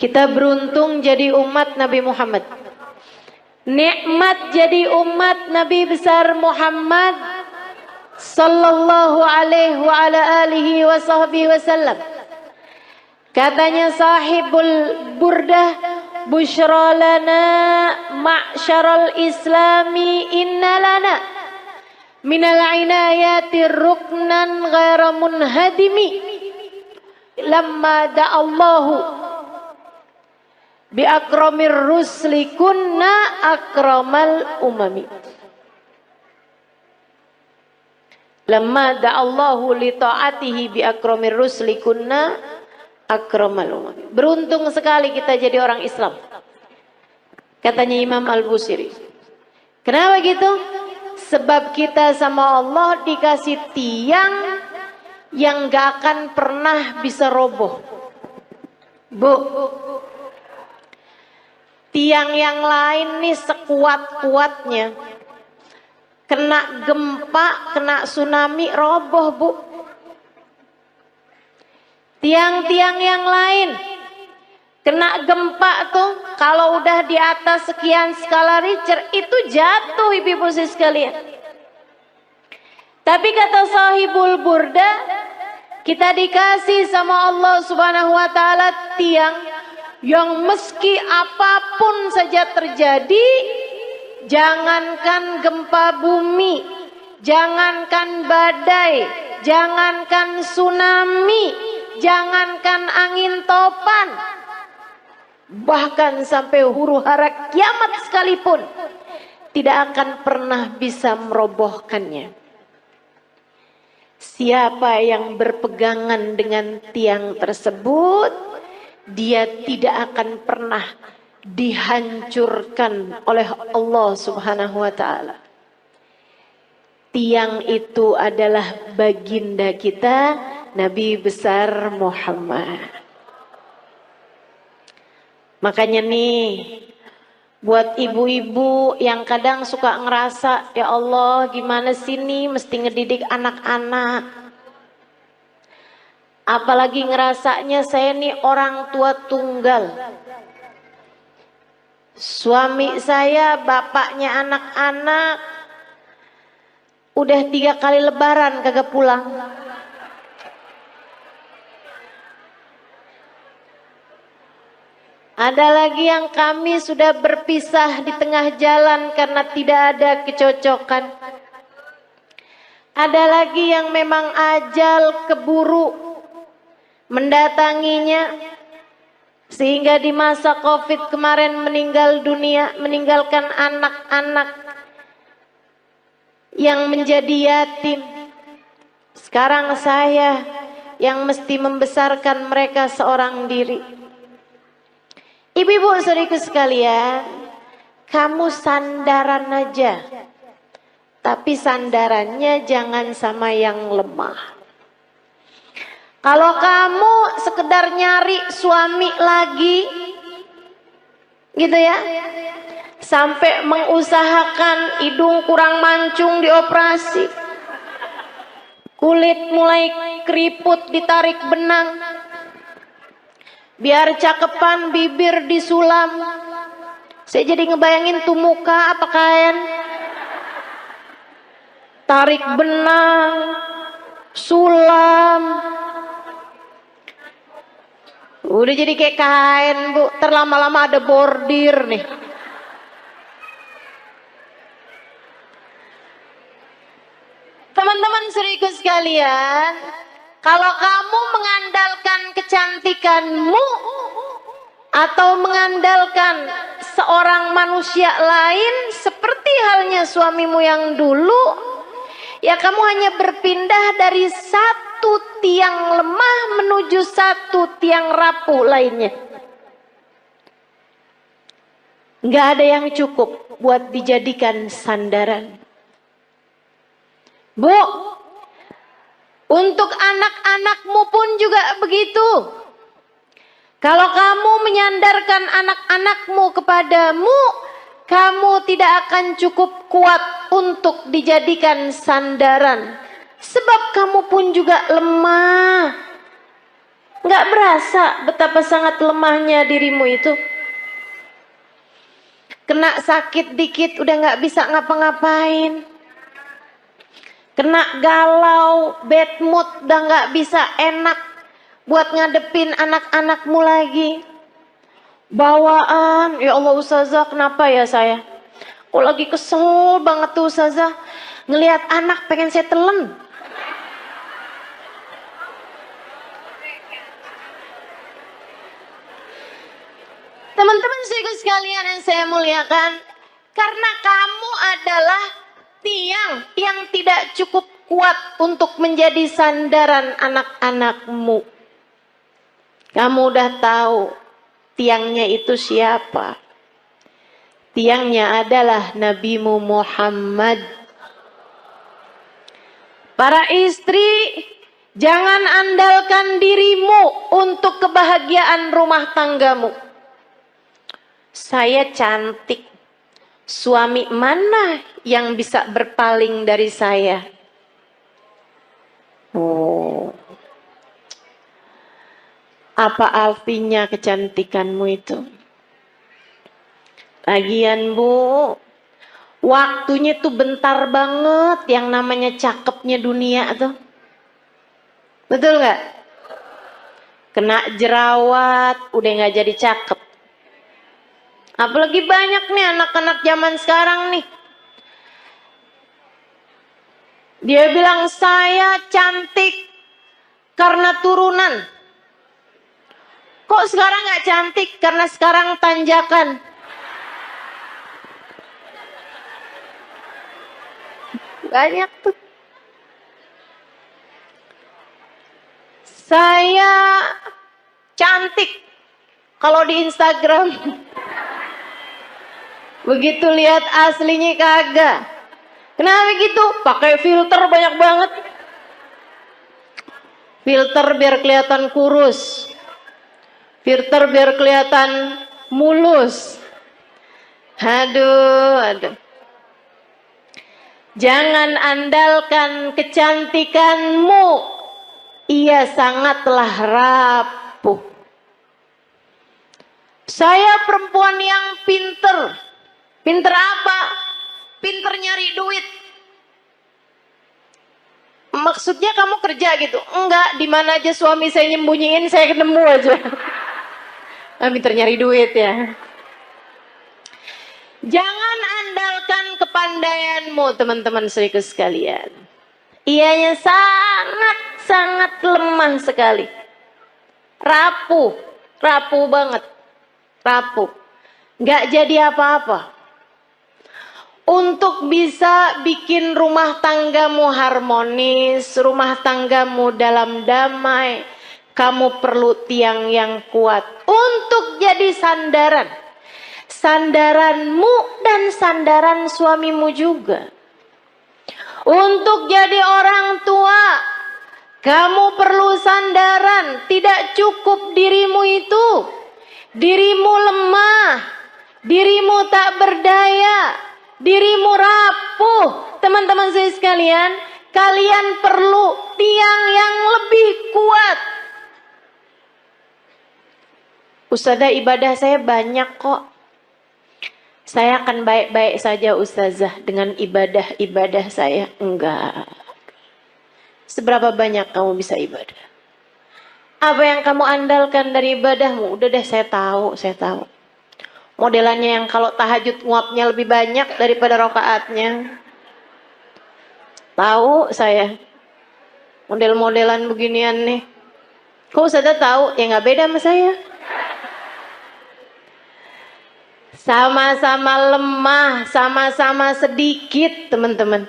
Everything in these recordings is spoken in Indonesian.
Kita beruntung jadi umat Nabi Muhammad. Nikmat jadi umat Nabi besar Muhammad sallallahu alaihi wa ala alihi wa sahbihi wasallam. Katanya sahibul burdah, busyra lana ma'syaral islami inna lana minal inayati ruknan ghaira munhadimi lamma da'allahu bi akramir rusli kunna akramal umami. Lamma da'allahu li ta'atihi bi akramir rusli kunna akramal umami. Beruntung sekali kita jadi orang Islam, katanya Imam Al-Busiri. Kenapa gitu? Sebab kita sama Allah dikasih tiang yang gak akan pernah bisa roboh. Bu, tiang yang lain nih sekuat-kuatnya, kena gempa, kena tsunami, roboh bu. Tiang-tiang yang lain kena gempa tuh, kalau udah di atas sekian skala Richter itu jatuh ibu-ibu sekalian. Tapi kata sahibul burda, kita dikasih sama Allah subhanahu wa ta'ala tiang yang meski apapun saja terjadi, jangankan gempa bumi, jangankan badai, jangankan tsunami, jangankan angin topan, bahkan sampai huru hara kiamat sekalipun tidak akan pernah bisa merobohkannya. Siapa yang berpegangan dengan tiang tersebut, dia tidak akan pernah dihancurkan oleh Allah subhanahu wa ta'ala. Tiang itu adalah baginda kita, Nabi besar Muhammad. Makanya nih, buat ibu-ibu yang kadang suka ngerasa, ya Allah gimana sih nih mesti ngedidik anak-anak. Apalagi ngerasanya saya nih orang tua tunggal. Suami saya bapaknya anak-anak udah 3 kali lebaran kagak pulang. Ada lagi yang kami sudah berpisah di tengah jalan karena tidak ada kecocokan. Ada lagi yang memang ajal keburu mendatanginya, sehingga di masa Covid kemarin meninggal dunia, meninggalkan anak-anak yang menjadi yatim. Sekarang saya yang mesti membesarkan mereka seorang diri. Ibu-ibu saudariku sekalian, kamu sandaran aja, tapi sandarannya jangan sama yang lemah. Kalau kamu sekedar nyari suami lagi, gitu ya, sampai mengusahakan hidung kurang mancung dioperasi, kulit mulai keriput ditarik benang, biar cakepan bibir disulam. Saya jadi ngebayangin tuh muka apa kain, tarik benang, sulam. Udah jadi kayak kain bu, terlama-lama ada bordir nih. Teman-teman saudariku sekalian, kalau kamu mengandalkan kecantikanmu atau mengandalkan seorang manusia lain seperti halnya suamimu yang dulu, ya kamu hanya berpindah dari satu tiang lemah menuju satu tiang rapuh lainnya. Nggak ada yang cukup buat dijadikan sandaran. Bu, untuk anak-anakmu pun juga begitu. Kalau kamu menyandarkan anak-anakmu kepadamu, kamu tidak akan cukup kuat untuk dijadikan sandaran. Sebab kamu pun juga lemah. Nggak berasa betapa sangat lemahnya dirimu itu. Kena sakit dikit udah nggak bisa ngapa-ngapain. Kena galau, bad mood, udah nggak bisa enak buat ngadepin anak-anakmu lagi. Bawaan, ya Allah Ustazah, kenapa ya saya? Kok lagi kesel banget tuh Ustazah, ngelihat anak pengen saya telan. Teman-teman sekalian yang saya muliakan, karena kamu adalah tiang yang tidak cukup kuat untuk menjadi sandaran anak-anakmu. Kamu udah tahu tiangnya itu siapa? Tiangnya adalah Nabimu Muhammad. Para istri, jangan andalkan dirimu untuk kebahagiaan rumah tanggamu. Saya cantik, suami mana yang bisa berpaling dari saya? Oh, apa artinya kecantikanmu itu? Lagian Bu, waktunya tuh bentar banget yang namanya cakepnya dunia tuh. Betul nggak? Kena jerawat, udah nggak jadi cakep. Apalagi banyak nih anak-anak zaman sekarang nih. Dia bilang saya cantik karena turunan. Kok sekarang nggak cantik? Karena sekarang tanjakan. Banyak tuh. Saya cantik kalau di Instagram. Begitu lihat aslinya kagak. Kenapa gitu? Pakai filter banyak banget. Filter biar kelihatan kurus. Filter biar kelihatan mulus. Aduh. Jangan andalkan kecantikanmu. Ia sangatlah rapuh. Saya perempuan yang pinter. Pinter apa? Pinter nyari duit. Maksudnya kamu kerja gitu? Enggak, di mana aja suami saya nyembunyiin, saya ketemu aja. Pinter nyari duit ya. Jangan andalkan kepandaianmu, teman-teman saudaraku sekalian. Ianya sangat lemah sekali. Rapuh banget. Rapuh. Nggak jadi apa-apa. Untuk bisa bikin rumah tanggamu harmonis, rumah tanggamu dalam damai, kamu perlu tiang yang kuat untuk jadi sandaran. Sandaranmu dan sandaran suamimu juga. Untuk jadi orang tua, kamu perlu sandaran. Tidak cukup dirimu itu. Dirimu lemah, dirimu tak berdaya, dirimu rapuh. Teman-teman saya sekalian, kalian perlu tiang yang lebih kuat. Ustazah, ibadah saya banyak kok. Saya akan baik-baik saja Ustazah dengan ibadah saya. Enggak. Seberapa banyak kamu bisa ibadah? Apa yang kamu andalkan dari ibadahmu? Udah deh, saya tahu. Modelannya yang kalau tahajud nguapnya lebih banyak daripada rakaatnya. Tahu saya. Model-modelan beginian nih. Kok Ustazah tahu? Ya nggak beda sama saya. Sama-sama lemah, sama-sama sedikit, teman-teman.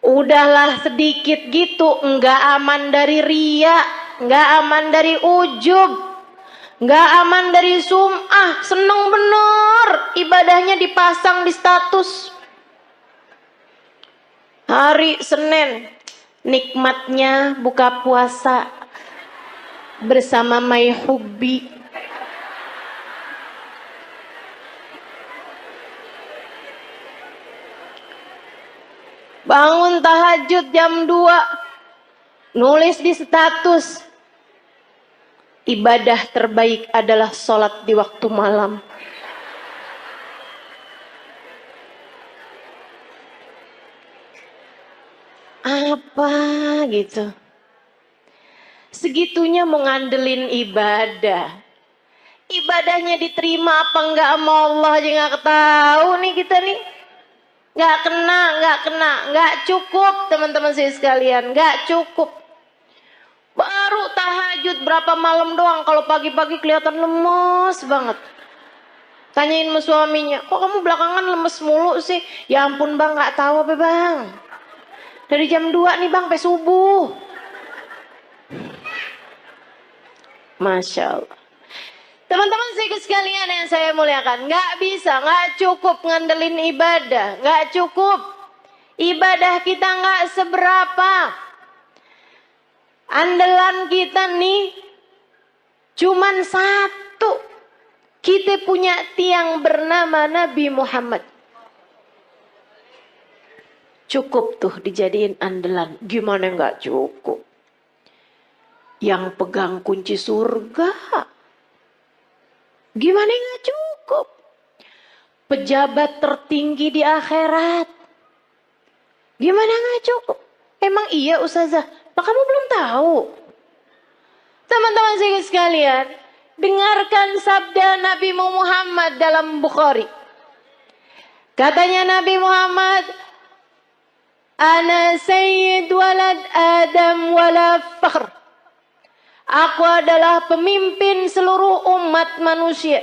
Udahlah sedikit gitu, enggak aman dari riya, enggak aman dari ujub, enggak aman dari sum'ah. Seneng bener ibadahnya dipasang di status. Hari Senin, nikmatnya buka puasa bersama My Hubbi. Bangun tahajud jam 2, nulis di status, ibadah terbaik adalah sholat di waktu malam. Apa gitu? Segitunya mau ngandelin ibadah. Ibadahnya diterima apa enggak sama Allah aja nggak tahu nih kita nih. Nggak kena, nggak cukup teman-teman saya sekalian, nggak cukup. Baru tahajud berapa malam doang, kalau pagi-pagi kelihatan lemes banget. Tanyain sama suaminya, kok kamu belakangan lemes mulu sih? Ya ampun bang, nggak tahu apa bang. Dari jam 2 nih bang, sampai subuh. Masya Allah. Teman-teman sekalian yang saya muliakan, nggak bisa, nggak cukup ngandelin ibadah, nggak cukup. Ibadah kita nggak seberapa. Andalan kita nih cuman satu. Kita punya tiang bernama Nabi Muhammad. Cukup tuh dijadiin andalan. Gimana nggak cukup? Yang pegang kunci surga. Gimana nggak cukup? Pejabat tertinggi di akhirat. Gimana nggak cukup? Emang iya Ustazah? Lah kamu belum tahu. Teman-teman sekalian, dengarkan sabda Nabi Muhammad dalam Bukhari. Katanya Nabi Muhammad, Ana sayyid walad Adam wala fakhr. Aku adalah pemimpin seluruh umat manusia.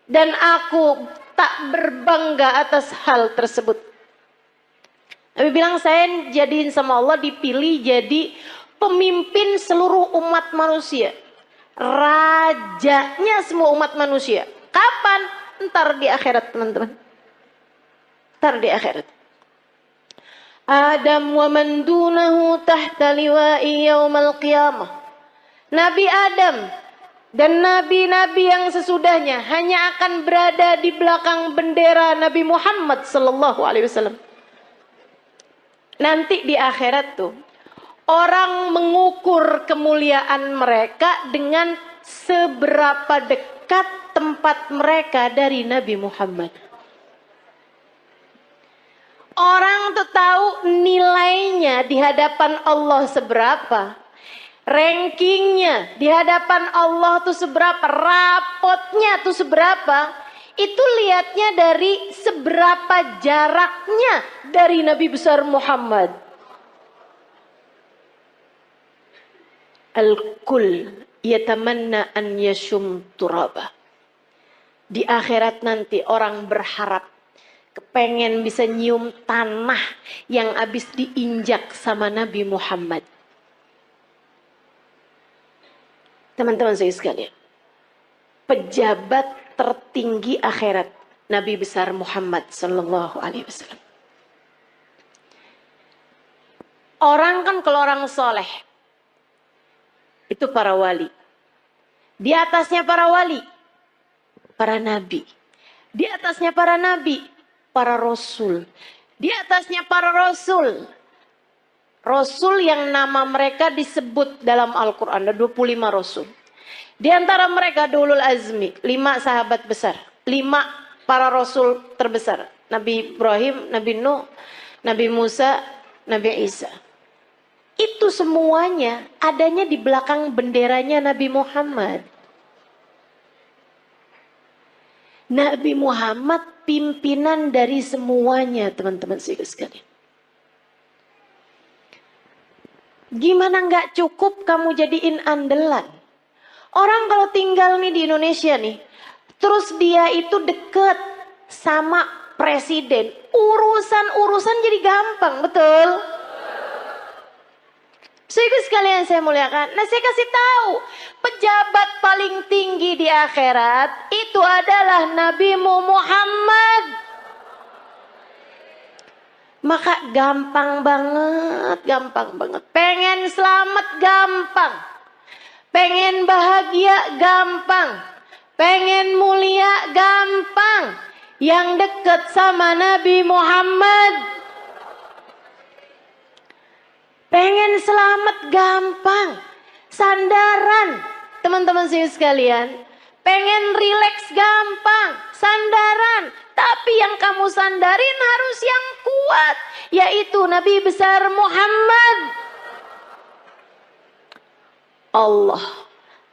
Dan aku tak berbangga atas hal tersebut. Nabi bilang saya jadiin sama Allah dipilih jadi pemimpin seluruh umat manusia. Rajanya semua umat manusia. Kapan? Ntar di akhirat teman-teman. Ntar di akhirat. Adam wa man dunahu tahta liwa'i yaumal qiyamah. Nabi Adam dan nabi-nabi yang sesudahnya hanya akan berada di belakang bendera Nabi Muhammad sallallahu alaihi wasallam. Nanti di akhirat tuh orang mengukur kemuliaan mereka dengan seberapa dekat tempat mereka dari Nabi Muhammad. Orang tuh tahu nilainya di hadapan Allah seberapa. Rankingnya di hadapan Allah tuh seberapa, rapotnya tuh seberapa, itu lihatnya dari seberapa jaraknya dari Nabi besar Muhammad. Al-kul yatamanna an yashum turaba. Di akhirat nanti orang berharap kepengen bisa nyium tanah yang habis diinjak sama Nabi Muhammad. Teman-teman saya sekalian, pejabat tertinggi akhirat Nabi besar Muhammad sallallahu alaihi wasallam. Orang kan kalau orang soleh itu para wali. Di atasnya para wali, para nabi. Di atasnya para nabi, para rasul. Di atasnya para rasul. Rasul yang nama mereka disebut dalam Al-Quran. Ada 25 Rasul. Di antara mereka Ulul Azmi. 5 sahabat besar. 5 para Rasul terbesar. Nabi Ibrahim, Nabi Nuh, Nabi Musa, Nabi Isa. Itu semuanya adanya di belakang benderanya Nabi Muhammad. Nabi Muhammad pimpinan dari semuanya teman-teman sekalian. Gimana nggak cukup kamu jadiin andalan? Orang kalau tinggal nih di Indonesia nih, terus dia itu deket sama presiden, urusan-urusan jadi gampang, betul? Sekalian saya muliakan. Nah saya kasih tahu, pejabat paling tinggi di akhirat itu adalah Nabi Muhammad. Maka gampang banget. Pengen selamat gampang. Pengen bahagia gampang. Pengen mulia gampang. Yang dekat sama Nabi Muhammad. Pengen selamat gampang. Sandaran teman-teman sekalian, pengen rileks gampang, sandaran. Tapi yang kamu sandarin harus yang kuat, yaitu Nabi besar Muhammad. Allah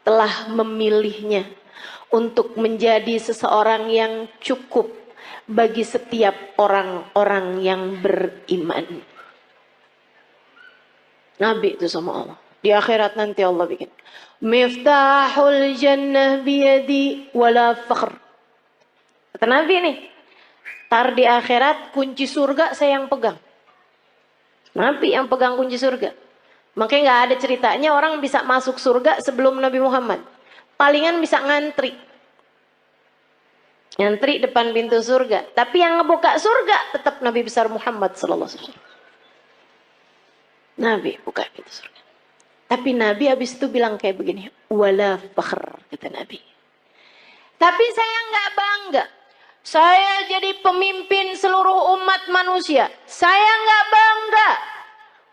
telah memilihnya untuk menjadi seseorang yang cukup bagi setiap orang-orang yang beriman. Nabi itu sama Allah. Di akhirat nanti Allah bikin. Miftahul jannah biyadi wala fakhr. Kata Nabi nih. Tar di akhirat kunci surga saya yang pegang. Nabi yang pegang kunci surga. Makanya gak ada ceritanya orang bisa masuk surga sebelum Nabi Muhammad. Palingan bisa ngantri. Ngantri depan pintu surga. Tapi yang ngebuka surga tetap Nabi besar Muhammad sallallahu alaihi wasallam. Nabi buka pintu surga. Tapi Nabi habis itu bilang kayak begini. Wala fakhr, kata Nabi. Tapi saya nggak bangga. Saya jadi pemimpin seluruh umat manusia. Saya nggak bangga.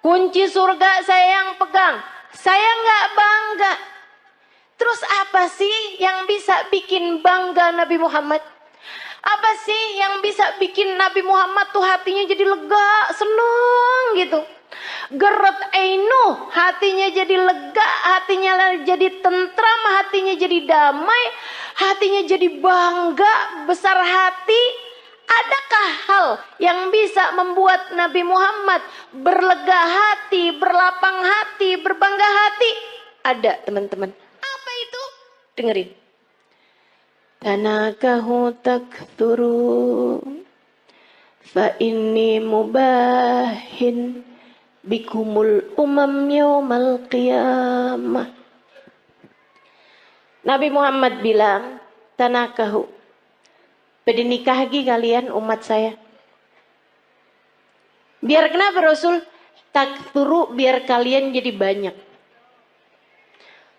Kunci surga saya yang pegang. Saya nggak bangga. Terus apa sih yang bisa bikin bangga Nabi Muhammad? Apa sih yang bisa bikin Nabi Muhammad tuh hatinya jadi lega, seneng gitu? Geret ainu, hatinya jadi lega, hatinya jadi tentram, hatinya jadi damai, hatinya jadi bangga, besar hati. Adakah hal yang bisa membuat Nabi Muhammad berlega hati, berlapang hati, berbangga hati? Ada, teman-teman. Apa itu? Dengerin. Tanakahu takthuru fa inni mubahin bikumul umam yaumal qiyamah. Nabi Muhammad bilang, tanakahu, pada nikah lagi kalian umat saya. Biar kenapa Rasul? Takthuru, biar kalian jadi banyak.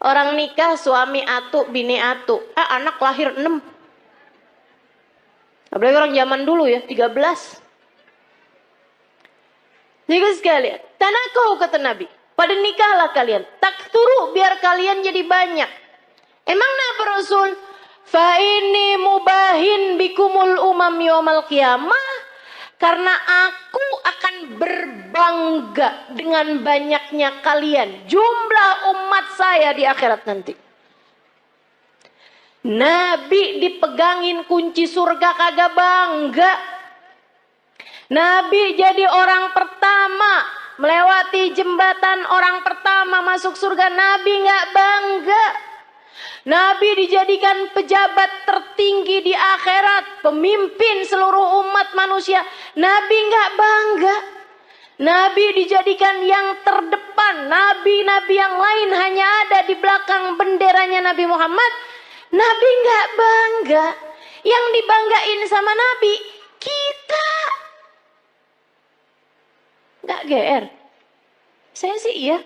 Orang nikah suami atu, bini atu. Anak lahir 6. Apalagi orang zaman dulu ya, 13. Jadi sekalian, tanakahu kata Nabi, pada nikahlah kalian. Takthuru, biar kalian jadi banyak. Emang kenapa Rasul? Fa ini mubahin bikumul umam yaumal qiyamah. Karena aku akan berbangga dengan banyaknya kalian. Jumlah umat saya di akhirat nanti. Nabi dipegangin kunci surga kagak bangga. Nabi jadi orang pertama melewati jembatan, orang pertama masuk surga. Nabi gak bangga. Nabi dijadikan pejabat tertinggi di akhirat, pemimpin seluruh umat manusia. Nabi nggak bangga. Nabi dijadikan yang terdepan. Nabi-nabi yang lain hanya ada di belakang benderanya Nabi Muhammad. Nabi nggak bangga. Yang dibanggain sama Nabi kita. Nggak GR. Saya sih iya.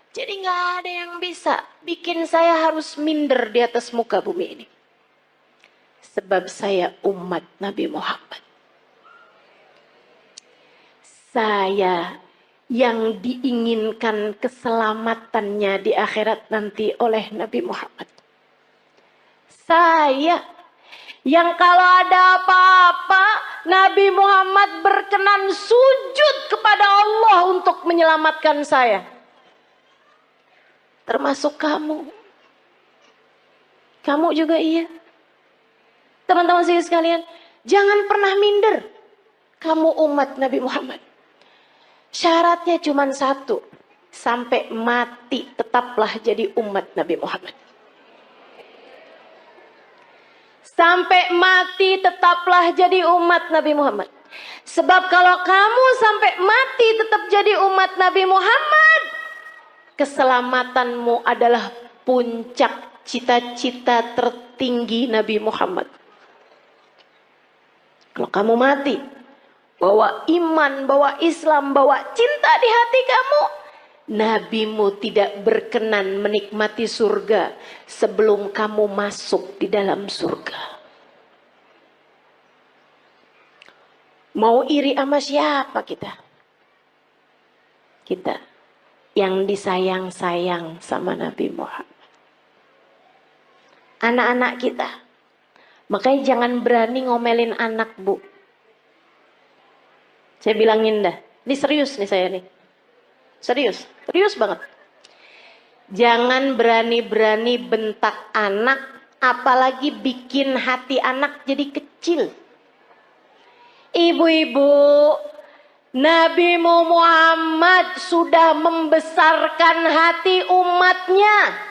Jadi nggak ada yang bisa bikin saya harus minder di atas muka bumi ini. Sebab saya umat Nabi Muhammad. Saya yang diinginkan keselamatannya di akhirat nanti oleh Nabi Muhammad. Saya yang kalau ada apa-apa Nabi Muhammad berkenan sujud kepada Allah untuk menyelamatkan saya. Termasuk kamu. Kamu juga iya. Teman-teman saya sekalian, jangan pernah minder. Kamu umat Nabi Muhammad. Syaratnya cuma satu. Sampai mati tetaplah jadi umat Nabi Muhammad. Sampai mati tetaplah jadi umat Nabi Muhammad. Sebab kalau kamu sampai mati tetap jadi umat Nabi Muhammad, keselamatanmu adalah puncak cita-cita tertinggi Nabi Muhammad. Kalau kamu mati, bawa iman, bawa Islam, bawa cinta di hati kamu, Nabimu tidak berkenan menikmati surga sebelum kamu masuk di dalam surga. Mau iri sama siapa kita? Kita. yang disayang-sayang sama Nabi Muhammad. Anak-anak kita. Makanya jangan berani ngomelin anak, Bu. Saya bilangin dah. Ini serius nih saya nih. Serius banget. Jangan berani-berani bentak anak, apalagi bikin hati anak jadi kecil. Ibu-ibu, Nabi Muhammad sudah membesarkan hati umatnya.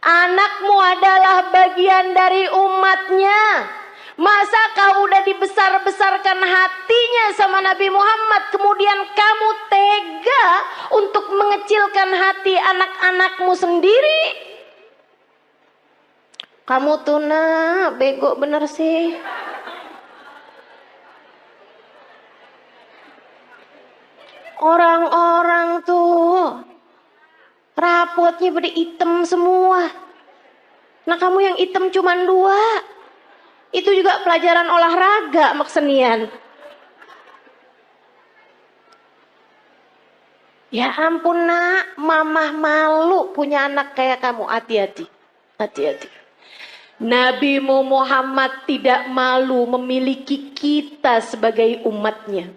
Anakmu adalah bagian dari umatnya. Masa kau udah dibesar-besarkan hatinya sama Nabi Muhammad, kemudian kamu tega untuk mengecilkan hati anak-anakmu sendiri? Kamu tuh nak, bego bener sih. Orang-orang tuh rapotnya pada hitam semua. Nah kamu yang hitam cuma 2. Itu juga pelajaran olahraga sama kesenian. Ya ampun nak, mamah malu punya anak kayak kamu. Hati-hati. Nabi Muhammad tidak malu memiliki kita sebagai umatnya.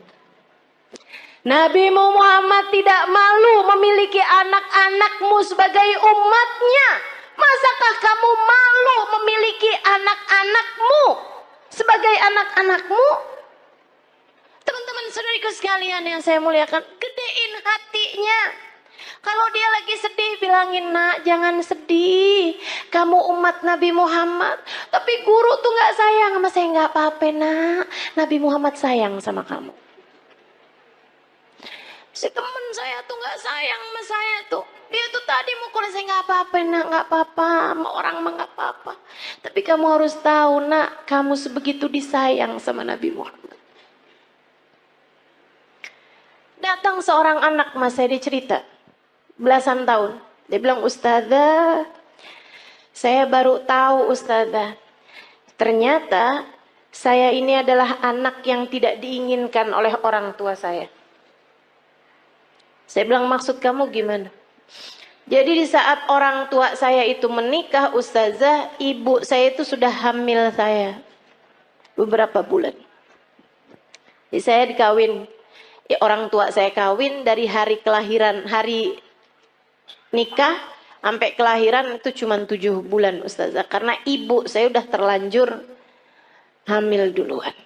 Nabi Muhammad tidak malu memiliki anak-anakmu sebagai umatnya. Masakah kamu malu memiliki anak-anakmu sebagai anak-anakmu? Teman-teman saudariku sekalian yang saya muliakan, gedein hatinya. Kalau dia lagi sedih, bilangin, nak jangan sedih. Kamu umat Nabi Muhammad. Tapi guru tuh gak sayang sama saya. Gak apa-apa nak, Nabi Muhammad sayang sama kamu. Si temen saya tuh gak sayang sama saya tuh. Dia tuh tadi mukul saya, gak apa-apa nak, gak apa-apa. Sama orang mah gak apa-apa. Tapi kamu harus tahu nak, kamu sebegitu disayang sama Nabi Muhammad. Datang seorang anak mas saya, dia cerita. Belasan tahun. Dia bilang, Ustazah, saya baru tahu Ustazah. Ternyata saya ini adalah anak yang tidak diinginkan oleh orang tua saya. Saya bilang, maksud kamu gimana? Jadi di saat orang tua saya itu menikah, Ustazah, ibu saya itu sudah hamil saya beberapa bulan. Jadi saya dikawin, orang tua saya kawin dari hari kelahiran, hari nikah sampai kelahiran itu cuma 7 bulan Ustazah. Karena ibu saya udah terlanjur hamil duluan.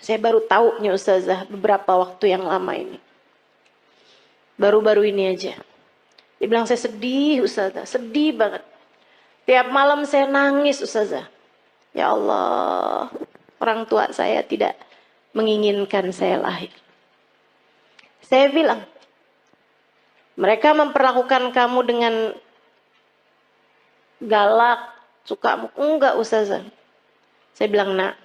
Saya baru tahunya Ustazah beberapa waktu yang lama ini. Baru-baru ini aja. Dia bilang, saya sedih Ustazah, sedih banget. Tiap malam saya nangis Ustazah. Ya Allah, orang tua saya tidak menginginkan saya lahir. Saya bilang, mereka memperlakukan kamu dengan galak, suka mukul. Enggak Ustazah. Saya bilang, nak,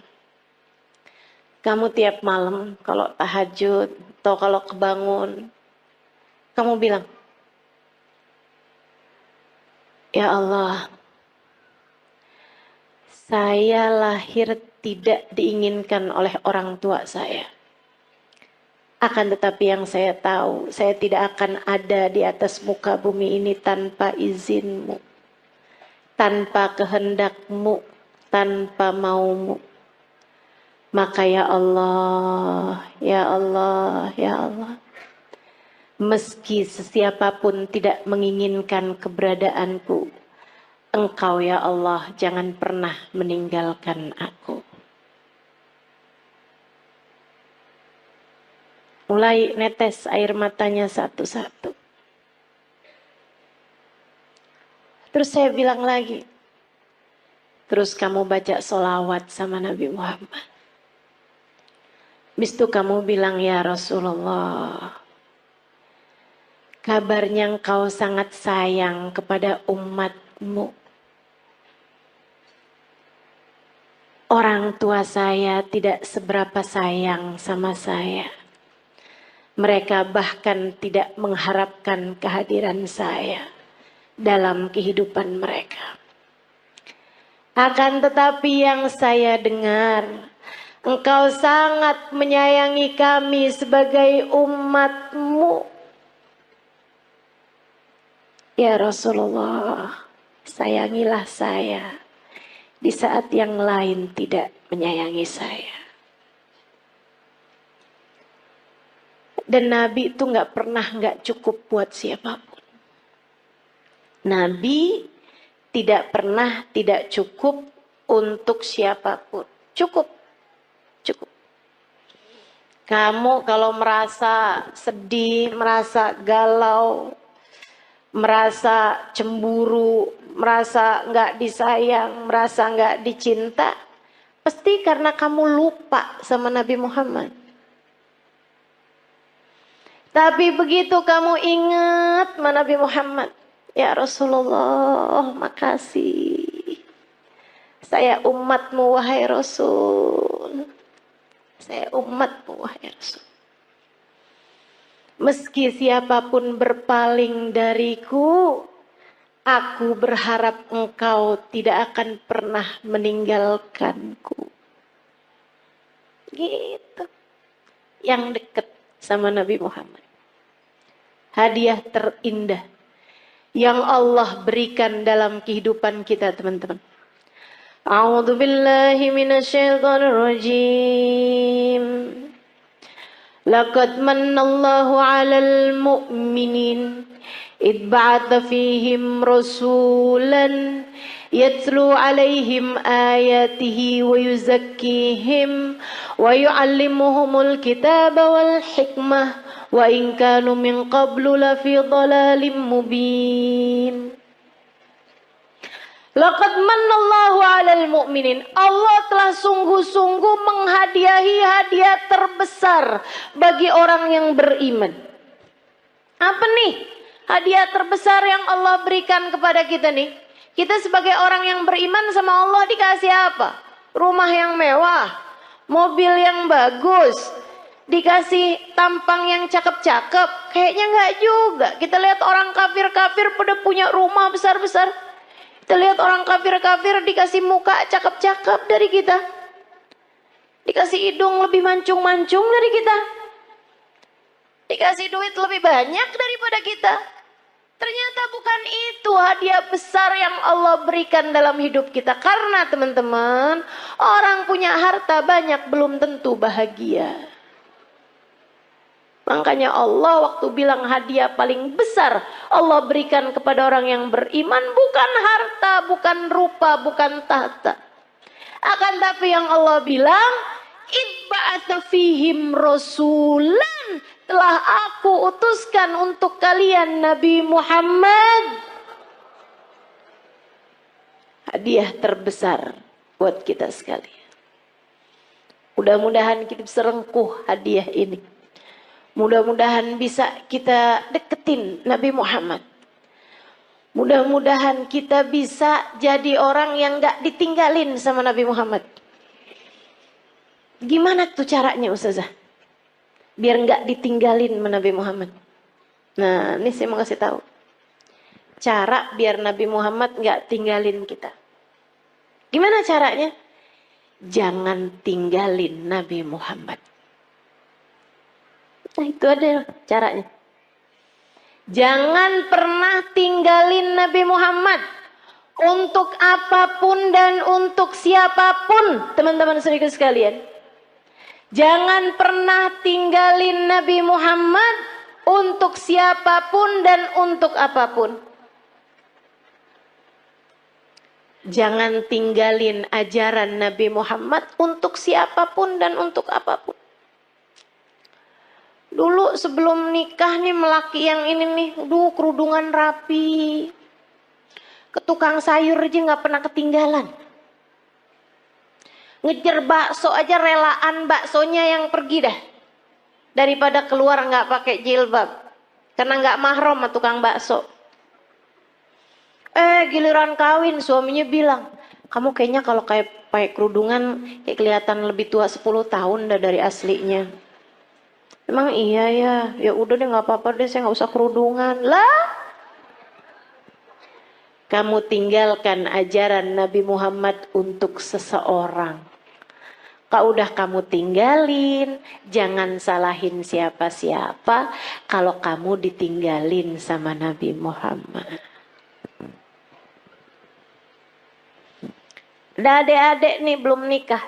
kamu tiap malam kalau tahajud atau kalau kebangun, kamu bilang, ya Allah, saya lahir tidak diinginkan oleh orang tua saya. Akan tetapi yang saya tahu, saya tidak akan ada di atas muka bumi ini tanpa izinmu, tanpa kehendakmu, tanpa maumu. Maka ya Allah, ya Allah, ya Allah, meski sesiapapun tidak menginginkan keberadaanku, Engkau ya Allah jangan pernah meninggalkan aku. Mulai netes air matanya satu-satu. Terus saya bilang lagi, terus kamu baca sholawat sama Nabi Muhammad. Habis itu kamu bilang, ya Rasulullah, kabarnya engkau sangat sayang kepada umatmu. Orang tua saya tidak seberapa sayang sama saya. Mereka bahkan tidak mengharapkan kehadiran saya dalam kehidupan mereka. Akan tetapi yang saya dengar, engkau sangat menyayangi kami sebagai umatmu. Ya Rasulullah, sayangilah saya di saat yang lain tidak menyayangi saya. Dan Nabi itu nggak pernah nggak cukup buat siapapun. Nabi tidak pernah tidak cukup untuk siapapun. Cukup. Cukup. Kamu kalau merasa sedih, merasa galau, merasa cemburu, merasa nggak disayang, merasa nggak dicinta, pasti karena kamu lupa sama Nabi Muhammad. Tapi begitu kamu ingat sama Nabi Muhammad, ya Rasulullah, makasih. Saya umatmu wahai Rasul. Saya umatmu wahai Rasul. Meski siapapun berpaling dariku, aku berharap engkau tidak akan pernah meninggalkanku. Gitu. Yang dekat sama Nabi Muhammad. Hadiah terindah yang Allah berikan dalam kehidupan kita, teman-teman. A'udzu billahi minasyaitonir rajim. Laqad manallahu 'alal mu'minin id ba'atha fihim rasulan yatlu 'alaihim ayatihi wa yuzakkihim wa yu'allimuhumul kitaba wal hikmah wa in kanu min qablu lafi dhalalim mubin. Laqad manallahu 'alal mu'minin. Allah telah sungguh-sungguh menghadiahi hadiah terbesar bagi orang yang beriman. Apa nih hadiah terbesar yang Allah berikan kepada kita nih? Kita sebagai orang yang beriman sama Allah dikasih apa? Rumah yang mewah, mobil yang bagus, dikasih tampang yang cakep-cakep. Kayaknya enggak juga. Kita lihat orang kafir-kafir pada punya rumah besar-besar. Kita lihat orang kafir-kafir dikasih muka cakep-cakep dari kita. Dikasih hidung lebih mancung-mancung dari kita. Dikasih duit lebih banyak daripada kita. Ternyata bukan itu hadiah besar yang Allah berikan dalam hidup kita. Karena teman-teman, orang punya harta banyak belum tentu bahagia. Makanya Allah waktu bilang hadiah paling besar Allah berikan kepada orang yang beriman bukan harta, bukan rupa, bukan tahta. Akan tapi yang Allah bilang, "Ibba'atsa fihim rasulan." Telah aku utuskan untuk kalian Nabi Muhammad. Hadiah terbesar buat kita sekalian. Mudah-mudahan kita bisa rengkuh hadiah ini. Mudah-mudahan bisa kita deketin Nabi Muhammad. Mudah-mudahan kita bisa jadi orang yang gak ditinggalin sama Nabi Muhammad. Gimana tuh caranya Ustazah? Biar gak ditinggalin sama Nabi Muhammad. Nah, ini saya mau kasih tahu. Cara biar Nabi Muhammad gak tinggalin kita. Gimana caranya? Jangan tinggalin Nabi Muhammad. Nah, itu ada caranya. Jangan pernah tinggalin Nabi Muhammad. Untuk apapun dan untuk siapapun, teman-teman saudara sekalian. Jangan pernah tinggalin Nabi Muhammad untuk siapapun dan untuk apapun. Jangan tinggalin ajaran Nabi Muhammad untuk siapapun dan untuk apapun. Dulu sebelum nikah nih melaki yang ini nih, kerudungan rapi. Ke tukang sayur aja gak pernah ketinggalan. Ngejar bakso aja relaan baksonya yang pergi dah. Daripada keluar gak pakai jilbab. Karena gak mahram sama tukang bakso. Giliran kawin suaminya bilang, kamu kayaknya kalau kayak pakai kerudungan kayak kelihatan lebih tua 10 tahun dah dari aslinya. Emang iya ya, ya udah deh nggak apa-apa deh saya nggak usah kerudungan lah. Kamu tinggalkan ajaran Nabi Muhammad untuk seseorang. Kalau udah kamu tinggalin, jangan salahin siapa-siapa kalau kamu ditinggalin sama Nabi Muhammad. Ada adik-adik nih belum nikah.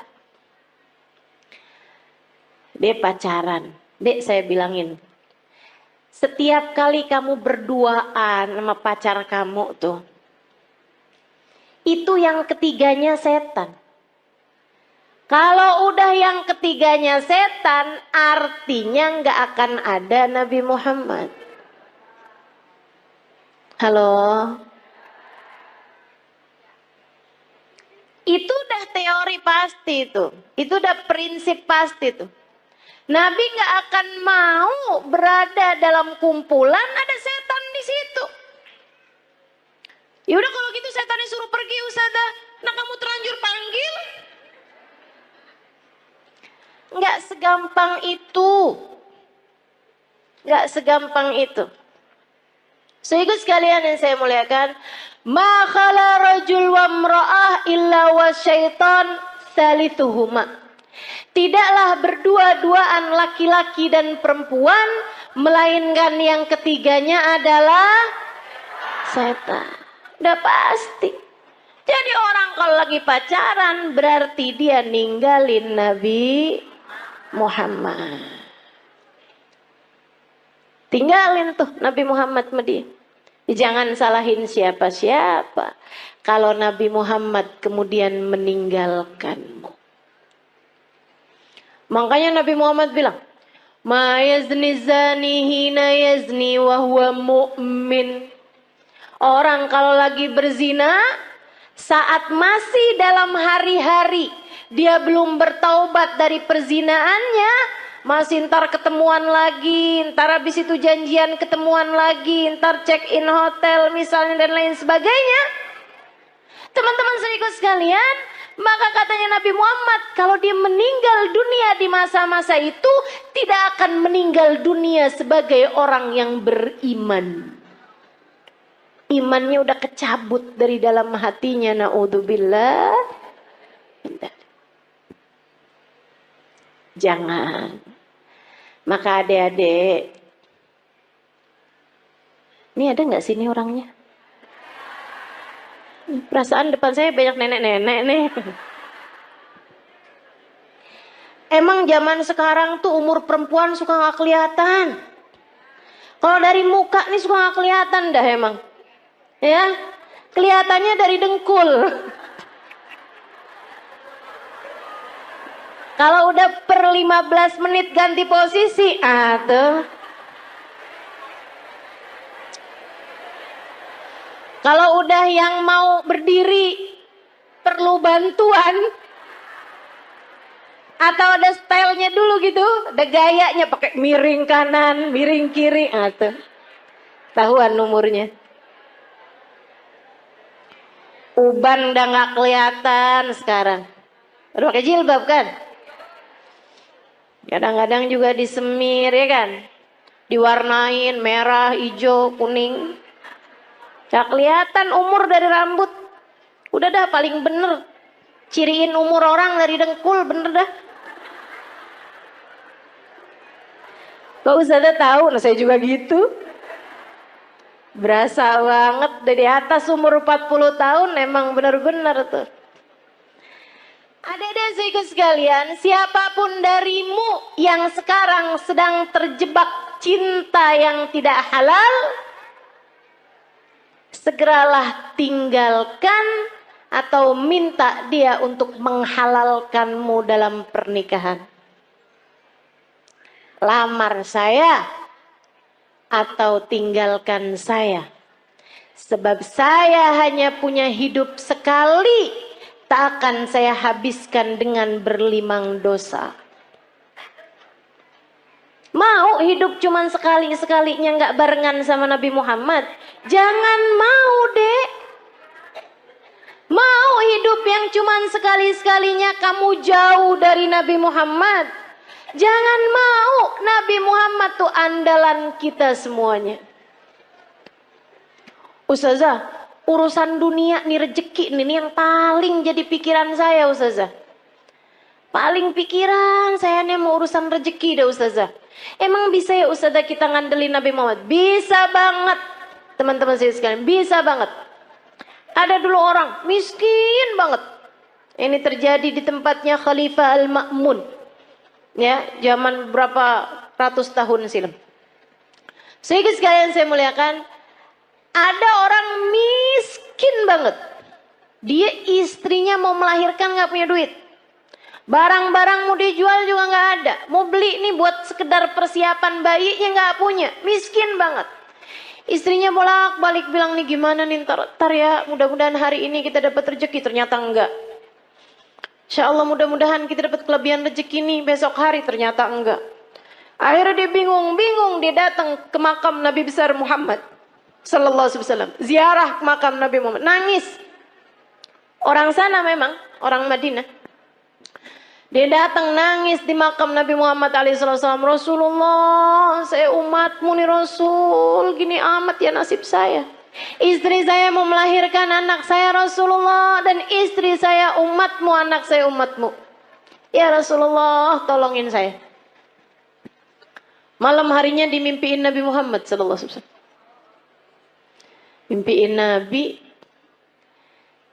Dia pacaran. Dek, saya bilangin. Setiap kali kamu berduaan sama pacar kamu tuh, itu yang ketiganya setan. Kalau udah yang ketiganya setan, artinya nggak akan ada Nabi Muhammad. Halo? Itu udah teori pasti tuh. Itu udah prinsip pasti tuh. Nabi nggak akan mau berada dalam kumpulan ada setan di situ. Ya udah kalau gitu setannya suruh pergi Ustazah. Nah kamu terlanjur panggil. Nggak segampang itu. Nggak segampang itu. Sehingga sekalian yang saya muliakan. Ma khala rajul wa mra'ah illa wa syaitan thalithuhuma. Tidaklah berdua-duaan laki-laki dan perempuan, melainkan yang ketiganya adalah setan. Udah pasti. Jadi orang kalau lagi pacaran berarti dia ninggalin Nabi Muhammad. Tinggalin tuh Nabi Muhammad sama dia. Jangan salahin siapa-siapa kalau Nabi Muhammad kemudian meninggalkanmu. Makanya Nabi Muhammad bilang, ma yazni zani hina yazni wa huwa mu'min. Orang kalau lagi berzina saat masih dalam hari-hari dia belum bertaubat dari perzinaannya, masih ntar ketemuan lagi, ntar habis itu janjian ketemuan lagi, ntar check in hotel misalnya dan lain sebagainya. Teman-teman saudaraku sekalian, maka katanya Nabi Muhammad, kalau dia meninggal dunia di masa-masa itu, tidak akan meninggal dunia sebagai orang yang beriman. Imannya udah kecabut dari dalam hatinya, na'udzubillah. Jangan. Maka adik-adik, ini ada nggak sini orangnya? Perasaan depan saya banyak nenek-nenek nih. Emang zaman sekarang tuh umur perempuan suka nggak kelihatan. Kalau dari muka nih suka nggak kelihatan dah emang. Ya, kelihatannya dari dengkul. Kalau udah per 15 menit ganti posisi, tuh. Kalau udah yang mau berdiri perlu bantuan atau ada stylenya dulu gitu, ada gayanya pakai miring kanan, miring kiri, tuh. Tahuan umurnya. Uban udah nggak kelihatan sekarang. Udah pakai jilbab kan? Kadang-kadang juga disemir ya kan? Diwarnain merah, hijau, kuning. Gak kelihatan umur dari rambut. Udah dah paling bener. Ciriin umur orang dari dengkul, bener dah. Kok Ustazah tahu? Nah saya juga gitu. Berasa banget dari atas umur 40 tahun emang bener-bener tuh. Adik-adik sekalian, siapapun darimu yang sekarang sedang terjebak cinta yang tidak halal, segeralah tinggalkan atau minta dia untuk menghalalkanmu dalam pernikahan. Lamar saya atau tinggalkan saya. Sebab saya hanya punya hidup sekali, tak akan saya habiskan dengan berlimang dosa. Mau hidup cuman sekali-sekalinya nggak barengan sama Nabi Muhammad? Jangan mau, Dek. Mau hidup yang cuman sekali-sekalinya kamu jauh dari Nabi Muhammad? Jangan mau. Nabi Muhammad tuh andalan kita semuanya. Ustazah, urusan dunia nih, rezeki nih yang paling jadi pikiran saya, Ustazah. Paling pikiran saya nih mau urusan rezeki dah ustazah. Emang bisa ya ustazah kita ngandelin Nabi Muhammad? Bisa banget. Teman-teman saya sekalian, bisa banget. Ada dulu orang miskin banget. Ini terjadi di tempatnya Khalifah Al-Ma'mun. Ya, zaman berapa ratus tahun silam. Sehingga sekalian saya muliakan, ada orang miskin banget. Dia istrinya mau melahirkan gak punya duit. Barang-barang mau dijual juga gak ada. Mau beli nih buat sekedar persiapan bayinya gak punya. Miskin banget. Istrinya bolak-balik bilang nih gimana nih ntar ya. Mudah-mudahan hari ini kita dapat rezeki. Ternyata enggak. Insya Allah mudah-mudahan kita dapat kelebihan rezeki nih besok hari. Ternyata enggak. Akhirnya dia bingung. Dia datang ke makam Nabi besar Muhammad sallallahu alaihi wasallam. Ziarah ke makam Nabi Muhammad. Nangis. Orang sana memang. Orang Madinah. Dia datang nangis di makam Nabi Muhammad SAW. Rasulullah, saya umatmu nih Rasul. Gini amat ya nasib saya. Istri saya mau melahirkan anak saya Rasulullah. Dan istri saya umatmu, anak saya umatmu. Ya Rasulullah, tolongin saya. Malam harinya dimimpiin Nabi Muhammad SAW. Mimpiin Nabi.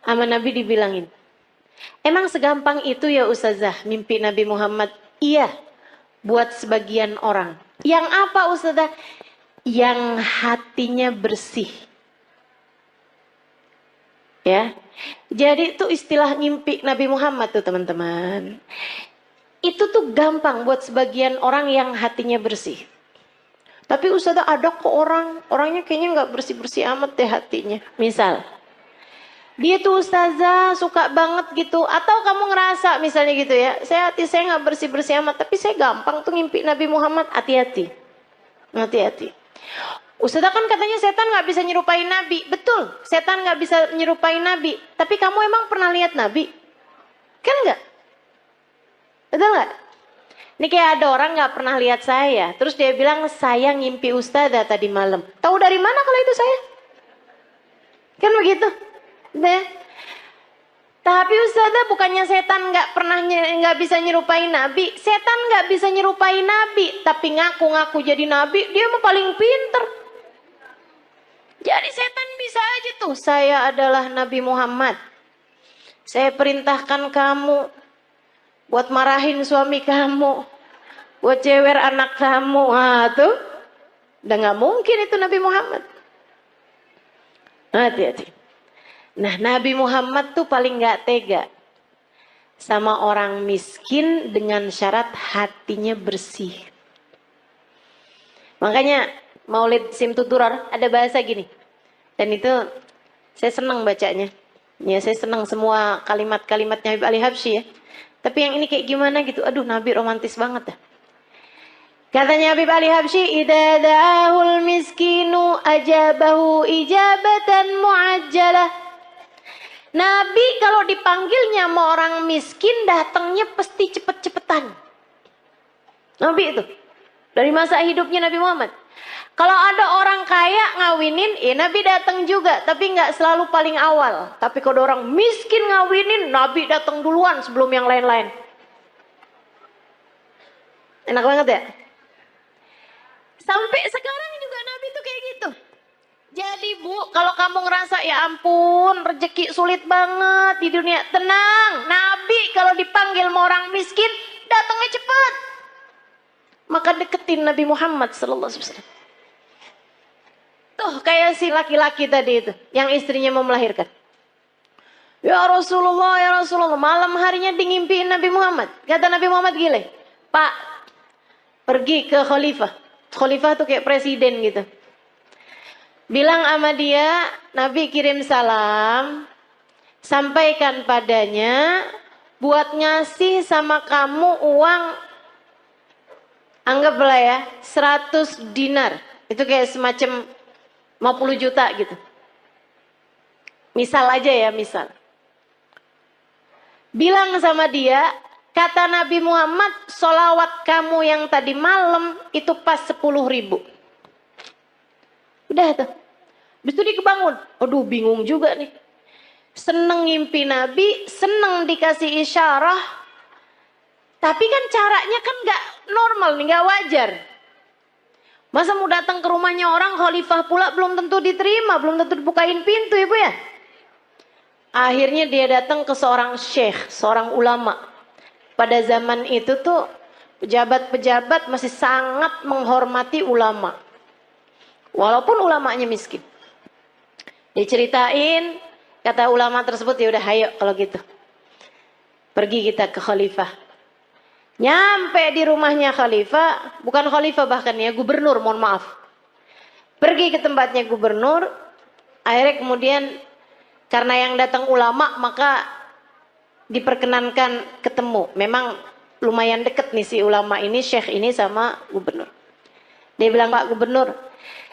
Sama Nabi dibilangin. Emang segampang itu ya Ustazah mimpi Nabi Muhammad? Iya, buat sebagian orang. Yang apa Ustazah? Yang hatinya bersih. Ya, jadi itu istilah mimpi Nabi Muhammad tuh teman-teman. Itu tuh gampang buat sebagian orang yang hatinya bersih. Tapi Ustazah ada kok orangnya kayaknya nggak bersih-bersih amat deh hatinya. Misal. Dia tuh ustazah suka banget gitu. Atau kamu ngerasa misalnya gitu ya. Hati saya gak bersih-bersih amat. Tapi saya gampang tuh ngimpi Nabi Muhammad. Hati-hati. Hati-hati. Ustazah kan katanya setan gak bisa nyerupai Nabi. Betul. Setan gak bisa nyerupai Nabi. Tapi kamu emang pernah lihat Nabi? Kan gak? Betul gak? Ini kayak ada orang gak pernah lihat saya. Terus dia bilang saya ngimpi ustazah tadi malam. Tahu dari mana kalau itu saya? Kan begitu? Deh. Tapi ustazah bukannya setan nggak bisa nyerupai Nabi. Setan nggak bisa nyerupai Nabi, tapi ngaku-ngaku jadi Nabi, dia mah paling pinter. Jadi setan bisa aja tuh, saya adalah Nabi Muhammad. Saya perintahkan kamu buat marahin suami kamu, buat cewer anak kamu. Tuh, udah nggak mungkin itu Nabi Muhammad. Hati-hati. Nah, Nabi Muhammad tuh paling gak tega sama orang miskin dengan syarat hatinya bersih. Makanya Maulid Simtuturar ada bahasa gini. Dan itu saya senang bacanya. Ya, saya senang semua kalimat-kalimatnya Habib Ali Habsyi ya. Tapi yang ini kayak gimana gitu. Aduh, Nabi romantis banget dah. Katanya Habib Ali Habsyi, "Idza da'ahul miskinu ajabahu ijabatan muajjalah." Nabi kalau dipanggilnya sama orang miskin datangnya pasti cepet-cepetan. Nabi itu. Dari masa hidupnya Nabi Muhammad. Kalau ada orang kaya ngawinin, Nabi datang juga. Tapi nggak selalu paling awal. Tapi kalau ada orang miskin ngawinin, Nabi datang duluan sebelum yang lain-lain. Enak banget ya? Sampai sekarang juga Nabi tuh kayak gitu. Jadi Bu, kalau kamu ngerasa ya ampun rezeki sulit banget di dunia, tenang. Nabi kalau dipanggil sama orang miskin datangnya cepat. Maka deketin Nabi Muhammad sallallahu alaihi wasallam. Tuh kayak si laki-laki tadi itu yang istrinya mau melahirkan. Ya Rasulullah, malam harinya ngimpiin Nabi Muhammad. Kata Nabi Muhammad gile, "Pak, pergi ke khalifah." Khalifah tuh kayak presiden gitu. Bilang sama dia, Nabi kirim salam, sampaikan padanya, buat ngasih sama kamu uang, anggaplah ya, 100 dinar. Itu kayak semacam 50 juta gitu. Misal aja ya, misal. Bilang sama dia, kata Nabi Muhammad, sholawat kamu yang tadi malam, itu pas 10.000. Udah tuh. Habis itu dia kebangun. Aduh bingung juga nih. Seneng ngimpi Nabi, seneng dikasih isyarah. Tapi kan caranya kan nggak normal nih, nggak wajar. Masa mau datang ke rumahnya orang khalifah pula belum tentu diterima, belum tentu dibukain pintu ibu ya. Akhirnya dia datang ke seorang syekh, seorang ulama. Pada zaman itu tuh pejabat-pejabat masih sangat menghormati ulama. Walaupun ulamanya miskin. Diceritain, kata ulama tersebut, ya udah ayo kalau gitu. Pergi kita ke khalifah. Nyampe di rumahnya khalifah, bukan khalifah bahkan ya, gubernur, mohon maaf. Pergi ke tempatnya gubernur, akhirnya kemudian karena yang datang ulama maka diperkenankan ketemu. Memang lumayan deket nih si ulama ini, syekh ini sama gubernur. Dia bilang, Pak Gubernur,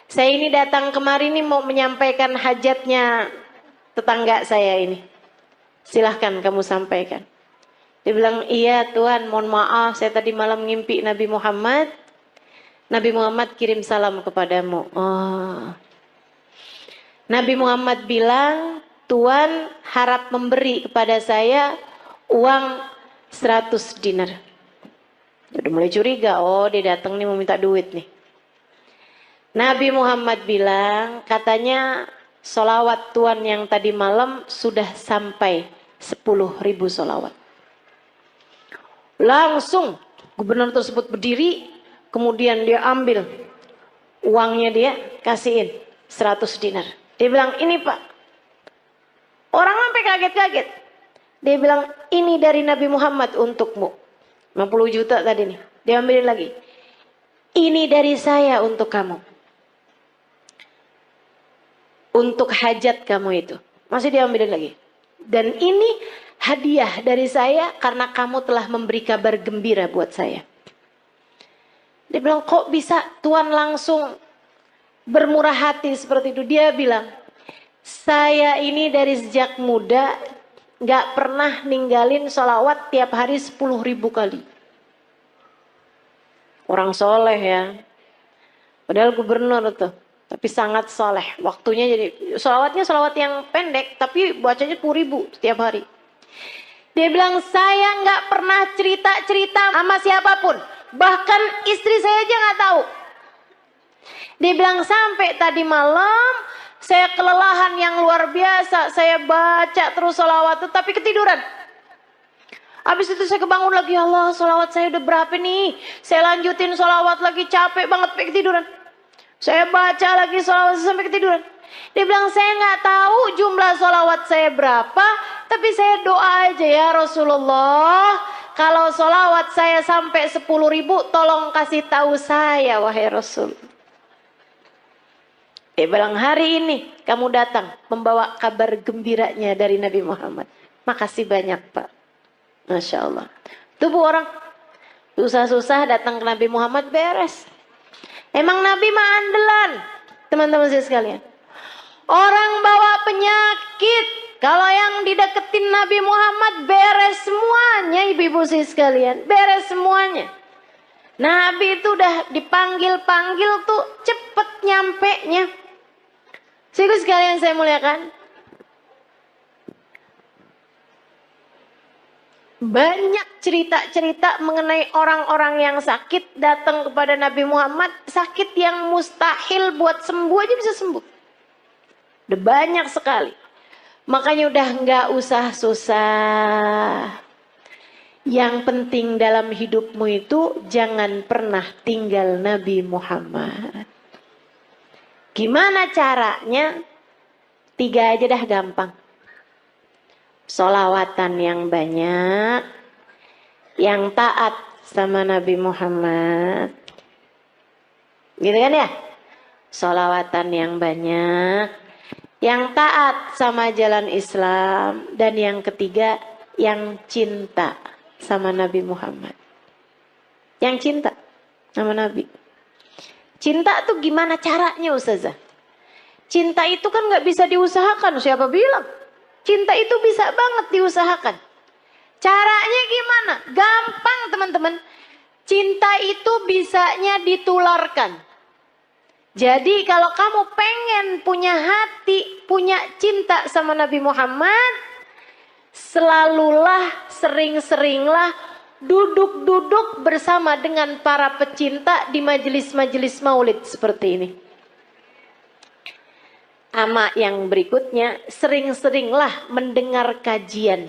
saya ini datang kemari nih mau menyampaikan hajatnya tetangga saya ini. Silahkan kamu sampaikan. Dia bilang, iya Tuhan, mohon maaf, saya tadi malam ngimpi Nabi Muhammad. Nabi Muhammad kirim salam kepadamu. Oh. Nabi Muhammad bilang, Tuhan harap memberi kepada saya uang 100 dinar. Udah mulai curiga, oh dia datang nih mau minta duit nih. Nabi Muhammad bilang, katanya solawat Tuhan yang tadi malam sudah sampai 10.000 solawat. Langsung gubernur tersebut berdiri, kemudian dia ambil uangnya, dia kasihin 100 dinar. Dia bilang, ini Pak. Orang sampai kaget-kaget. Dia bilang, ini dari Nabi Muhammad untukmu. 50 juta tadi nih. Dia ambilin lagi. Ini dari saya untuk kamu. Untuk hajat kamu itu. Masih dia ambilin lagi. Dan ini hadiah dari saya karena kamu telah memberi kabar gembira buat saya. Dia bilang, kok bisa Tuhan langsung bermurah hati seperti itu? Dia bilang, saya ini dari sejak muda gak pernah ninggalin sholawat tiap hari 10.000 kali. Orang soleh ya. Padahal gubernur tuh. Tapi sangat soleh. Waktunya jadi sholawatnya sholawat yang pendek. Tapi bacanya 10.000 setiap hari. Dia bilang, saya nggak pernah cerita-cerita sama siapapun. Bahkan istri saya aja nggak tahu. Dia bilang, sampai tadi malam saya kelelahan yang luar biasa. Saya baca terus sholawat tapi ketiduran. Habis itu saya kebangun lagi, ya Allah sholawat saya udah berapa nih. Saya lanjutin sholawat lagi, capek banget sampai ketiduran. Saya baca lagi sholawat sampai ketiduran. Dia bilang, saya nggak tahu jumlah sholawat saya berapa, tapi saya doa aja ya Rasulullah, kalau sholawat saya sampai 10.000, tolong kasih tahu saya wahai Rasul. Dia bilang, hari ini kamu datang membawa kabar gembiranya dari Nabi Muhammad. Makasih banyak Pak. Masya Allah. Tubuh orang susah-susah datang ke Nabi Muhammad beres. Emang Nabi mah andalan, teman-teman saya sekalian. Orang bawa penyakit, kalau yang dideketin Nabi Muhammad beres semuanya, ibu-ibu saya sekalian, beres semuanya. Nabi itu udah dipanggil-panggil tuh cepet nyampe-nya. Ibu sekalian saya muliakan. Banyak cerita-cerita mengenai orang-orang yang sakit datang kepada Nabi Muhammad. Sakit yang mustahil buat sembuh aja bisa sembuh. Udah banyak sekali. Makanya udah nggak usah susah. Yang penting dalam hidupmu itu jangan pernah tinggal Nabi Muhammad. Gimana caranya? 3 aja dah gampang. Sholawatan yang banyak, yang taat sama Nabi Muhammad. Gitu kan ya? Sholawatan yang banyak, yang taat sama jalan Islam, dan yang ketiga, yang cinta sama Nabi Muhammad. Yang cinta sama Nabi. Cinta tuh gimana caranya Ustazah? Cinta itu kan gak bisa diusahakan, siapa bilang? Cinta itu bisa banget diusahakan. Caranya gimana? Gampang teman-teman. Cinta itu bisanya ditularkan. Jadi kalau kamu pengen punya hati, punya cinta sama Nabi Muhammad, selalulah, sering-seringlah duduk-duduk bersama dengan para pecinta di majelis-majelis maulid seperti ini. Ama yang berikutnya, sering-seringlah mendengar kajian.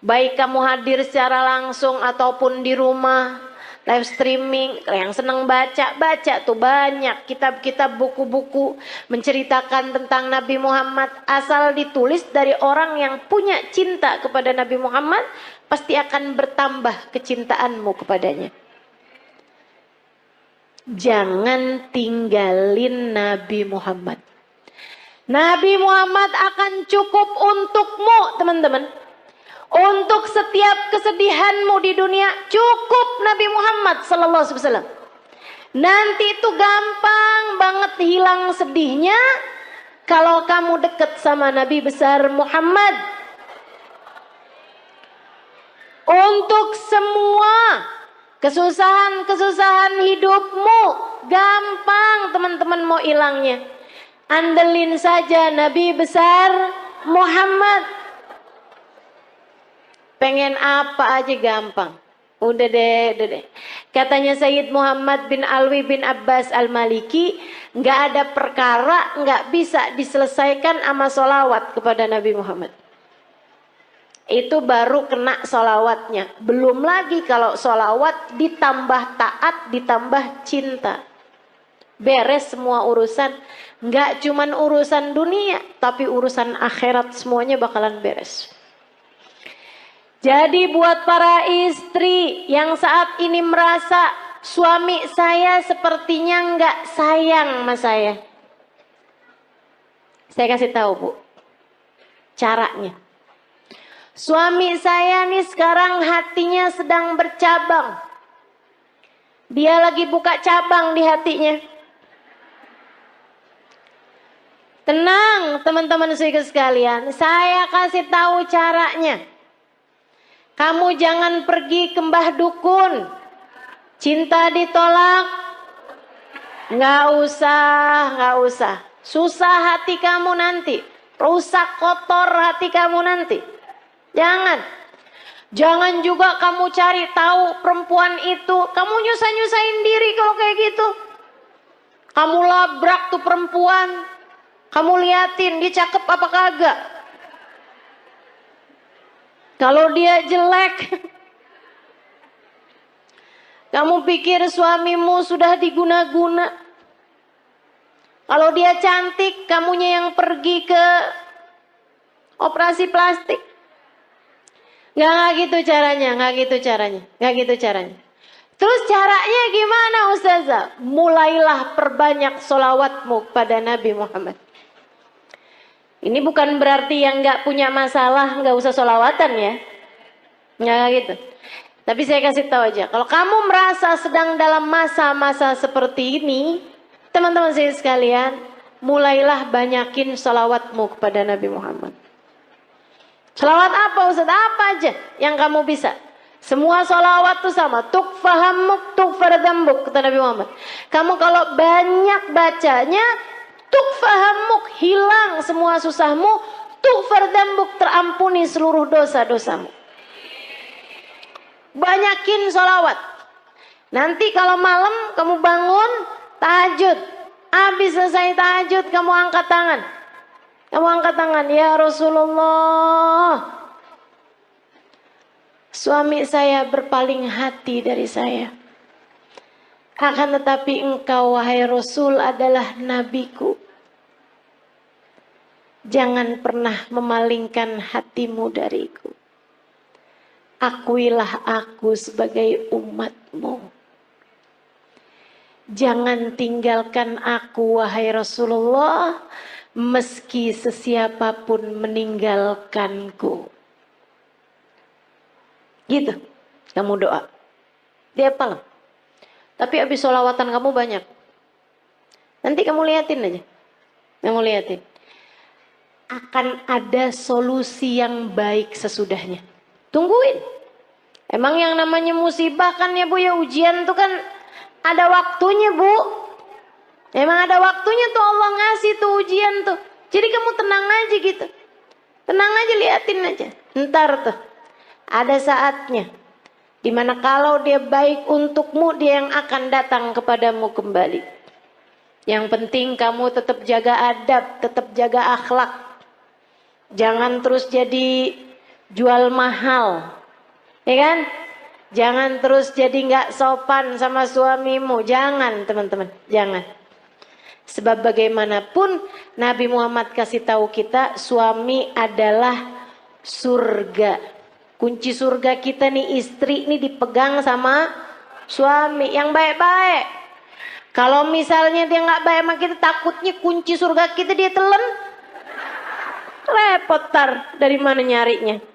Baik kamu hadir secara langsung ataupun di rumah, live streaming. Yang senang baca tuh banyak kitab-kitab, buku-buku menceritakan tentang Nabi Muhammad. Asal ditulis dari orang yang punya cinta kepada Nabi Muhammad, pasti akan bertambah kecintaanmu kepadanya. Jangan tinggalin Nabi Muhammad. Nabi Muhammad akan cukup untukmu, teman-teman. Untuk setiap kesedihanmu di dunia, cukup Nabi Muhammad sallallahu alaihi wasallam. Nanti itu gampang banget hilang sedihnya kalau kamu dekat sama Nabi besar Muhammad. Untuk semua kesusahan-kesusahan hidupmu, gampang teman-teman mau hilangnya. Andelin saja Nabi besar Muhammad. Pengen apa aja gampang. Udah deh. Katanya Sayyid Muhammad bin Alwi bin Abbas Al-Maliki, nggak ada perkara nggak bisa diselesaikan sama solawat kepada Nabi Muhammad. Itu baru kena solawatnya. Belum lagi kalau solawat ditambah taat, ditambah cinta. Beres semua urusan. Nggak cuman urusan dunia, tapi urusan akhirat semuanya bakalan beres. Jadi buat para istri yang saat ini merasa suami saya sepertinya nggak sayang sama saya kasih tahu Bu, caranya. Suami saya nih sekarang hatinya sedang bercabang. Dia lagi buka cabang di hatinya. Tenang teman-teman sekalian, saya kasih tahu caranya. Kamu jangan pergi ke mbah dukun. Cinta ditolak. Nggak usah. Susah hati kamu nanti. Rusak kotor hati kamu nanti. Jangan juga kamu cari tahu perempuan itu. Kamu nyusahin diri kalau kayak gitu. Kamu labrak tuh perempuan. Kamu liatin dia cakep apa kagak. Kalau dia jelek, kamu pikir suamimu sudah diguna-guna. Kalau dia cantik, kamunya yang pergi ke operasi plastik. Nggak gitu caranya. Terus caranya gimana Ustazah? Mulailah perbanyak sholawatmu pada Nabi Muhammad. Ini bukan berarti yang nggak punya masalah nggak usah sholawatan ya. Nggak gitu. Tapi saya kasih tahu aja. Kalau kamu merasa sedang dalam masa-masa seperti ini, teman-teman saya sekalian, mulailah banyakin sholawatmu kepada Nabi Muhammad. Sholawat apa Ustaz? Apa aja yang kamu bisa. Semua sholawat itu sama. Tukfahamuk tukfardambuk, kata Nabi Muhammad. Kamu kalau banyak bacanya, tukfahamuk, hilang semua susahmu. Tukfardambuk, terampuni seluruh dosa-dosamu. Banyakin sholawat. Nanti kalau malam kamu bangun tahajud, habis selesai tahajud kamu angkat tangan. Ya Rasulullah, suami saya berpaling hati dari saya. Akan tetapi engkau wahai Rasul adalah nabiku. Jangan pernah memalingkan hatimu dariku. Akuilah aku sebagai umatmu. Jangan tinggalkan aku wahai Rasulullah, meski sesiapapun meninggalkanku. Gitu. Kamu doa. Dia apa? Tapi habis sholawatan kamu banyak. Nanti kamu liatin aja. Akan ada solusi yang baik sesudahnya. Tungguin. Emang yang namanya musibah kan ya Bu ya, ujian tuh kan ada waktunya Bu. Emang ada waktunya tuh Allah ngasih tuh ujian tuh. Jadi kamu tenang aja gitu. Tenang aja, liatin aja. Ntar tuh ada saatnya Dimana kalau dia baik untukmu, dia yang akan datang kepadamu kembali. Yang penting kamu tetap jaga adab, tetap jaga akhlak. Jangan terus jadi jual mahal. Ya kan? Jangan terus jadi gak sopan sama suamimu. Jangan teman-teman, jangan. Sebab bagaimanapun Nabi Muhammad kasih tahu kita, suami adalah surga. Kunci surga kita nih, istri nih dipegang sama suami yang baik-baik. Kalau misalnya dia nggak baik sama kita, takutnya kunci surga kita dia telan. Repot tar, dari mana nyarinya?